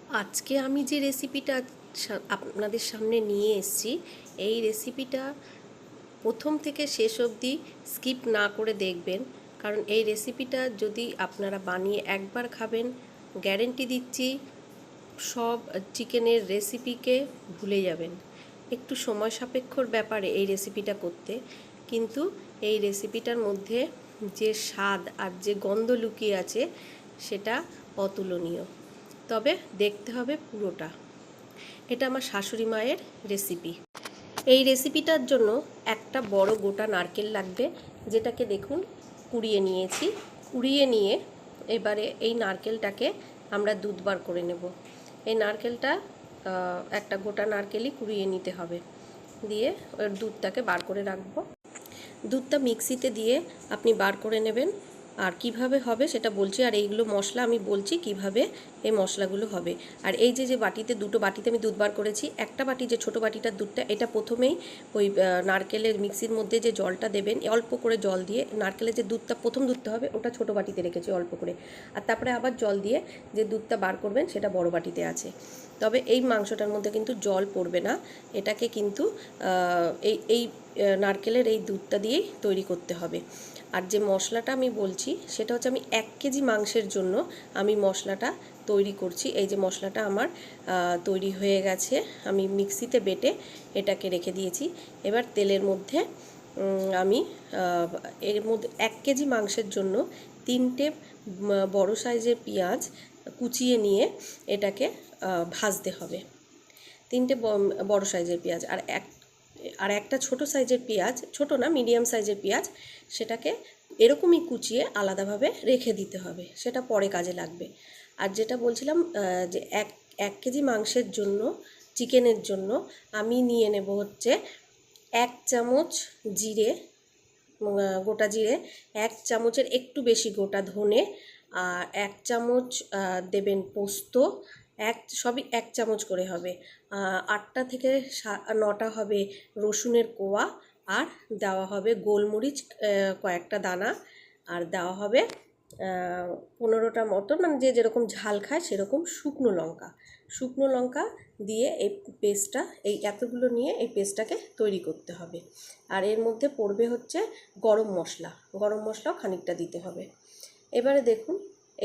আজকে আমি যে রেসিপিটা আপনাদের সামনে নিয়ে এসেছি, এই রেসিপিটা প্রথম থেকে শেষ অবধি স্কিপ না করে দেখবেন। কারণ এই রেসিপিটা যদি আপনারা বানিয়ে একবার খাবেন, গ্যারেন্টি দিচ্ছি সব চিকেনের রেসিপিকে ভুলে যাবেন। একটু সময় সাপেক্ষর ব্যাপারে এই রেসিপিটা করতে, কিন্তু এই রেসিপিটার মধ্যে যে স্বাদ আর যে গন্ধ লুকিয়ে আছে সেটা অতুলনীয়। তবে দেখতে হবে পুরোটা। এটা আমার শাশুড়ি মায়ের রেসিপি। এই রেসিপিটার জন্য একটা বড় গোটা নারকেল লাগবে, যেটাকে দেখুন কুড়িয়ে নিয়েছি। কুড়িয়ে নিয়ে এবারে এই নারকেলটাকে আমরা দুধ বার করে নেব। এই নারকেলটা একটা গোটা নারকেলই কুড়িয়ে নিতে হবে, দিয়ে ওর দুধটাকে বার করে রাখবো। দুধটা মিক্সিতে দিয়ে আপনি বার করে নেবেন। আর কিভাবে হবে সেটা বলছি, আর এইগুলো মশলা আমি বলছি কিভাবে এই মশলাগুলো হবে। আর এই যে বাটিতে, দুটো বাটিতে আমি দুধ বার করেছি, একটা বাটি যে ছোটো বাটিটার দুধটা, এটা প্রথমেই ওই নারকেলের মিক্সির মধ্যে যে জলটা দেবেন, অল্প করে জল দিয়ে নারকেলের যে দুধটা প্রথম দুধটা হবে ওটা ছোটো বাটিতে রেখেছি অল্প করে, আর তারপরে আবার জল দিয়ে যে দুধটা বার করবেন সেটা বড় বাটিতে আছে। তবে এই মাংসটার মধ্যে কিন্তু জল পড়বে না, এটাকে কিন্তু এই নারকেলের এই দুধটা দিয়েই তৈরি করতে হবে। আর যে মশলাটা আমি বলছি সেটা হচ্ছে, আমি 1 কেজি মাংসের জন্য আমি মশলাটা তৈরি করছি। এই যে মশলাটা আমার তৈরি হয়ে গেছে, আমি মিক্সিতে বেটে এটাকে রেখে দিয়েছি। এবার তেলের মধ্যে আমি এর মধ্যে 1 কেজি মাংসের জন্য 3টে বড় সাইজের পেঁয়াজ কুচিয়ে নিয়ে এটাকে ভাজতে হবে। 3টে বড় সাইজের পেঁয়াজ আর একটা ছোট সাইজের পেঁয়াজ, ছোট না মিডিয়াম সাইজের পেঁয়াজ, সেটাকে এরকমই কুচিয়ে আলাদাভাবে রেখে দিতে হবে, সেটা পরে কাজে লাগবে। আর যেটা বলছিলাম, যে এক কেজি মাংসের জন্য, চিকেনের জন্য আমি নিয়ে নেব হচ্ছে 1 চামচ জিরে, গোটা জিরে, 1 চামচের একটু বেশি গোটা ধনে, আর 1 চামচ দেবেন পোস্ত, সবই 1 চামচ করে হবে। 8টা থেকে 9টা হবে রসুনের কোয়া, আর দেওয়া হবে গোলমরিচ কয়েকটা দানা, আর দেওয়া হবে 15টা মতো, মানে যে যেরকম ঝাল খায় সেরকম শুকনো লঙ্কা দিয়ে এই পেস্টটা, এই এতগুলো নিয়ে এই পেস্টটাকে তৈরি করতে হবে। আর এর মধ্যে পড়বে হচ্ছে গরম মশলাও খানিকটা দিতে হবে। এবারে দেখুন,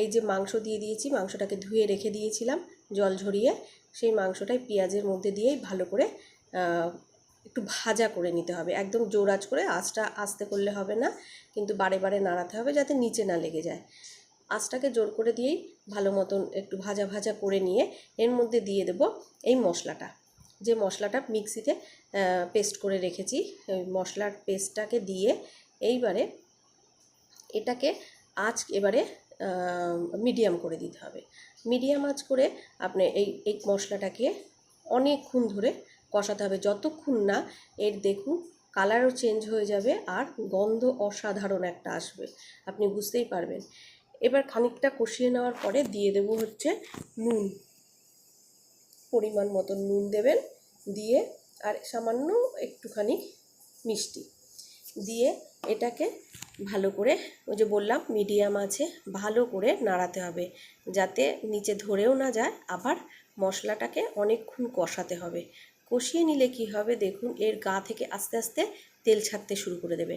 এই যে মাংস দিয়ে দিয়েছি, মাংসটাকে ধুয়ে রেখে দিয়েছিলাম জল ঝরিয়ে, সেই মাংসটাই পেঁয়াজের মধ্যে দিয়েই ভালো করে একটু ভাজা করে নিতে হবে। একদম জোর আঁচ করে, আঁচটা আস্তে করলে হবে না, কিন্তু বারে বারে নাড়াতে হবে যাতে নিচে না লেগে যায়। আঁচটাকে জোর করে দিয়েই ভালো মতন একটু ভাজা ভাজা করে নিয়ে এর মধ্যে দিয়ে দেব এই মশলাটা, যে মশলাটা মিক্সিতে পেস্ট করে রেখেছি। ওই মশলার পেস্টটাকে দিয়ে এইবারে এটাকে এবারে মিডিয়াম করে দিতে হবে। মিডিয়াম আঁচ করে আপনি এই মশলাটাকে অনেকক্ষণ ধরে কষাতে হবে, যতক্ষণ না এর দেখুন কালারও চেঞ্জ হয়ে যাবে আর গন্ধ অসাধারণ একটা আসবে, আপনি বুঝতেই পারবেন। এবার খানিকটা কষিয়ে নেওয়ার পরে দিয়ে দেব হচ্ছে নুন, পরিমাণ মতন নুন দেবেন, দিয়ে আর সামান্য একটুখানি মিষ্টি দিয়ে এটাকে ভালো করে, ওই যে বললাম মিডিয়াম আছে, ভালো করে নাড়াতে হবে যাতে নিচে ধরেও না যায়। আবার মশলাটাকে অনেকক্ষণ কষাতে হবে। কষিয়ে নিলে কি হবে দেখুন, এর গা থেকে আস্তে আস্তে তেল ছাড়তে শুরু করে দেবে,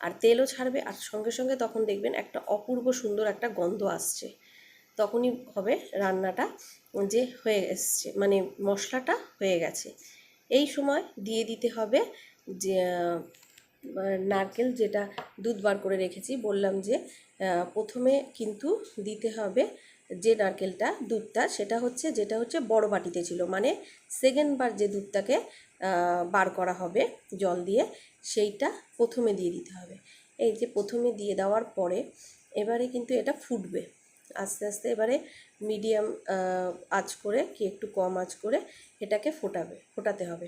আর তেলও ছাড়বে, আর সঙ্গে সঙ্গে তখন দেখবেন একটা অপূর্ব সুন্দর একটা গন্ধ আসছে। তখনই হবে রান্নাটা যে হয়ে এসছে, মানে মশলাটা হয়ে গেছে। এই সময় দিয়ে দিতে হবে যে নারকেল, যেটা দুধ বার করে রেখেছি, বললাম যে প্রথমে কিন্তু দিতে হবে যে নারকেলটা, দুধটা, যেটা হচ্ছে বড় বাটিতে ছিল, মানে সেকেন্ড বার যে দুধটাকে বার করা হবে জল দিয়ে, সেইটা প্রথমে দিয়ে দিতে হবে। এই যে প্রথমে দিয়ে দেওয়ার পরে এবারে কিন্তু এটা ফুটবে আস্তে আস্তে। এবারে মিডিয়াম আঁচ করে কি একটু কম আঁচ করে এটাকে ফোটাতে হবে।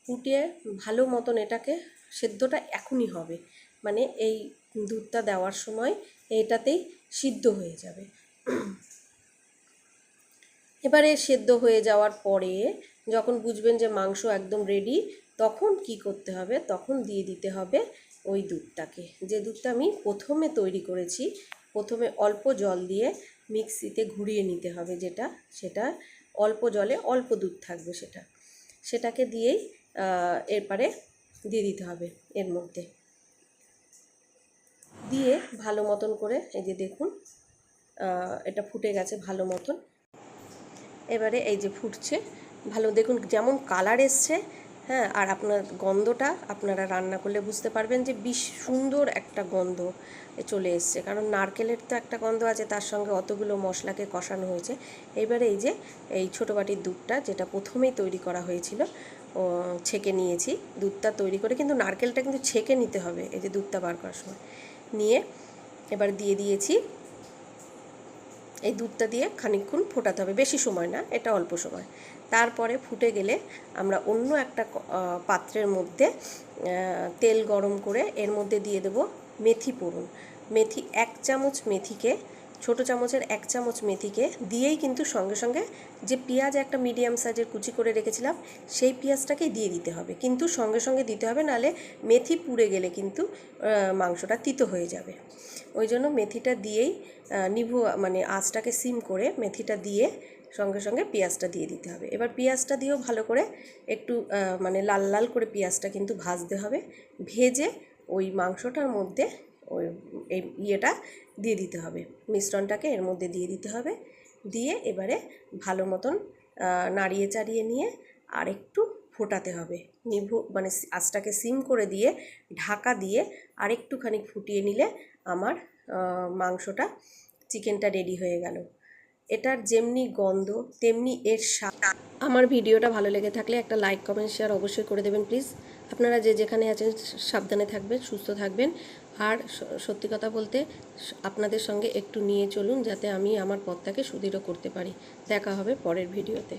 ফুটিয়ে ভালো মতন এটাকে, সেদ্ধটা এখনই হবে, মানে এই দুধটা দেওয়ার সময় এটাতেই সিদ্ধ হয়ে যাবে। এবারে সেদ্ধ হয়ে যাওয়ার পরে যখন বুঝবেন যে মাংস একদম রেডি, তখন কি করতে হবে, তখন দিয়ে দিতে হবে ওই দুধটাকে, যে দুধটা আমি প্রথমে তৈরি করেছি। প্রথমে অল্প জল দিয়ে মিক্সিতে ঘুরিয়ে নিতে হবে, সেটা অল্প জলে অল্প দুধ থাকবে, সেটাকে দিয়েই এরপরে দিয়ে দিতে হবে এর মধ্যে। দিয়ে ভালো মতন করে, এই যে দেখুন এটা ফুটে গেছে ভালো মতন। এবারে এই যে ফুটছে ভালো, দেখুন যেমন কালার এসছে, হ্যাঁ, আর আপনার গন্ধটা আপনারা রান্না করলে বুঝতে পারবেন যে বেশ সুন্দর একটা গন্ধ চলে এসছে, কারণ নারকেলের তো একটা গন্ধ আছে, তার সঙ্গে অতগুলো মশলাকে কষানো হয়েছে। এবারে এই যে এই ছোটো বাটির দুধটা যেটা প্রথমেই তৈরি করা হয়েছিল, ছেঁকে নিয়েছি দুধটা তৈরি করে, কিন্তু নারকেলটা কিন্তু ছেঁকে নিতে হবে এই যে দুধটা বার করার সময় নিয়ে। এবার দিয়ে দিয়েছি, এই দুধটা দিয়ে খানিকক্ষণ ফোটাতে হবে, বেশি সময় না, এটা অল্প সময়। তারপরে ফুটে গেলে আমরা অন্য একটা পাত্রের মধ্যে তেল গরম করে এর মধ্যে দিয়ে দেব মেথি ফোড়ন। মেথি 1 চামচ, মেথিকে ছোটো চামচের 1 চামচ মেথিকে দিয়েই কিন্তু সঙ্গে সঙ্গে যে পেঁয়াজ একটা মিডিয়াম সাইজের কুচি করে রেখেছিলাম সেই পেঁয়াজটাকেই দিয়ে দিতে হবে, কিন্তু সঙ্গে সঙ্গে দিতে হবে, নাহলে মেথি পুড়ে গেলে কিন্তু মাংসটা তিতো হয়ে যাবে। ওই জন্য মেথিটা দিয়েই মানে আঁচটাকে সিম করে মেথিটা দিয়ে সঙ্গে সঙ্গে পেঁয়াজটা দিয়ে দিতে হবে। এবার পেঁয়াজটা দিয়েও ভালো করে একটু মানে লাল লাল করে পেঁয়াজটা কিন্তু ভাজতে হবে, ভেজে ওই মাংসটার মধ্যে ওই এই ইয়েটা দিয়ে দিতে হবে, মিশ্রণটাকে এর মধ্যে দিয়ে দিতে হবে। দিয়ে এবারে ভালো মতন নাড়িয়ে চাড়িয়ে নিয়ে আর একটু ফোটাতে হবে, মানে আঁচটাকে সিম করে দিয়ে ঢাকা দিয়ে আর একটুখানি ফুটিয়ে নিলে আমার মাংসটা, চিকেনটা রেডি হয়ে গেল। এটার যেমনি গন্ধ তেমনি এর স্বাদ। আমার ভিডিওটা ভালো লেগে থাকলে একটা লাইক, কমেন্ট, শেয়ার অবশ্যই করে দেবেন প্লিজ। আপনারা যে যেখানে আছেন সাবধানে থাকবেন, সুস্থ থাকবেন, আর সত্যি কথা বলতে আপনাদের সঙ্গে একটু নিয়ে চলুন যাতে আমি আমার পথটাকে সুদৃঢ় করতে পারি। দেখা হবে পরের ভিডিওতে।